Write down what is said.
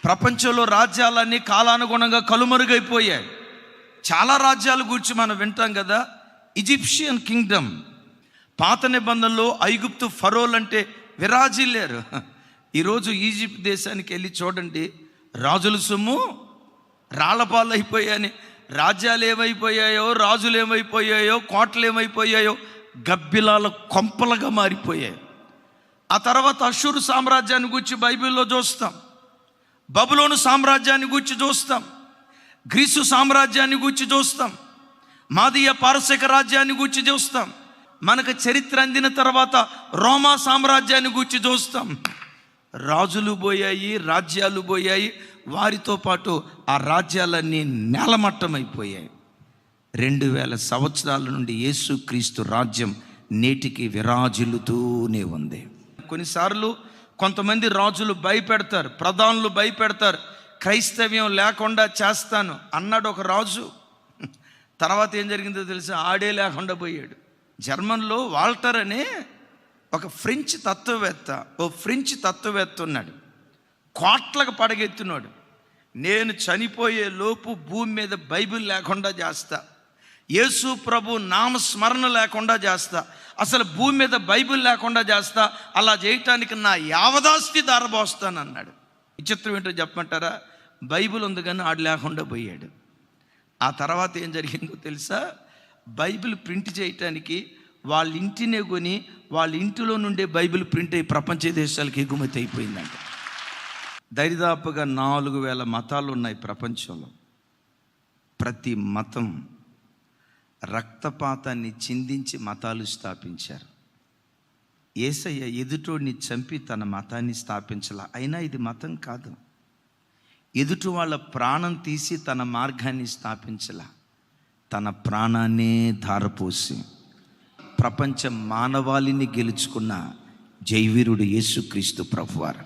ప్రపంచంలో రాజ్యాలన్నీ కాలానుగుణంగా కనుమరుగైపోయాయి. చాలా రాజ్యాల గురించి మనం వింటాం కదా. ఈజిప్షియన్ కింగ్డమ్, పాత నిబంధనలో ఐగుప్తు ఫరోలు అంటే విరాజిల్లారు. ఈరోజు ఈజిప్ట్ దేశానికి వెళ్ళి చూడండి, రాజుల సొమ్ము రాళ్ళపాలు అయిపోయాయని, రాజ్యాలు ఏమైపోయాయో, రాజులు ఏమైపోయాయో, కోటలు ఏమైపోయాయో గబ్బిలాల కొంపలుగా మారిపోయాయి. ఆ తర్వాత అష్షూరు సామ్రాజ్యాన్ని గురించి బైబిల్లో చూస్తాం, బబులోను సామ్రాజ్యాన్ని గురించి చూస్తాం, గ్రీసు సామ్రాజ్యాన్ని గురించి చూస్తాం, మాదీయ పారసిక రాజ్యాన్ని గురించి చూస్తాం. మనకు చరిత్ర అందిన తర్వాత రోమా సామ్రాజ్యాన్ని గురించి చూస్తాం. రాజులు పోయాయి, రాజ్యాలు పోయాయి, వారితో పాటు ఆ రాజ్యాలన్నీ నేలమట్టమైపోయాయి. 2000 సంవత్సరాల నుండి యేసుక్రీస్తు రాజ్యం నేటికి విరాజిల్లుతూనే ఉంది. కొన్నిసార్లు కొంతమంది రాజులు భయపెడతారు, ప్రధానులు భయపెడతారు, క్రైస్తవ్యం లేకుండా చేస్తాను అన్నాడు ఒక రాజు. తర్వాత ఏం జరిగిందో తెలుసా? ఆడే లేకుండా పోయాడు. జర్మన్లో వాల్టర్ అనే ఒక ఫ్రెంచ్ తత్వవేత్త ఉన్నాడు. కోట్లకు పడగెత్తున్నాడు. నేను చనిపోయే లోపు భూమి మీద బైబిల్ లేకుండా చేస్తా, యేసు ప్రభు నామస్మరణ లేకుండా చేస్తా, అసలు భూమి మీద బైబిల్ లేకుండా చేస్తా, అలా చేయటానికి నా యావదాస్తి దారబోస్తానన్నాడు. విచిత్రం ఏంటో చెప్పమంటారా? బైబిల్ ఉంది కానీ ఆడు లేకుండా పోయాడు. ఆ తర్వాత ఏం జరిగిందో తెలుసా? బైబిల్ ప్రింట్ చేయటానికి వాళ్ళ ఇంటినే కొని వాళ్ళ ఇంటిలో నుండే బైబిల్ ప్రింట్ అయ్యి ప్రపంచ దేశాలకు ఎగుమతి అయిపోయిందంట. దరిదాపుగా 4000 మతాలు ఉన్నాయి ప్రపంచంలో. ప్రతి మతం రక్తపాతాన్ని చిందించి మతాలు స్థాపించారు. యేసయ్య ఎదుటోడిని చంపి తన మతాన్ని స్థాపించాల. అయినా ఇది మతం కాదు. ఎదుటి వాళ్ళ ప్రాణం తీసి తన మార్గాన్ని స్థాపించాల. తన ప్రాణాన్నే ధారపోసి ప్రపంచ మానవాళిని గెలుచుకున్న జైవీరుడు యేసుక్రీస్తు ప్రభువారు.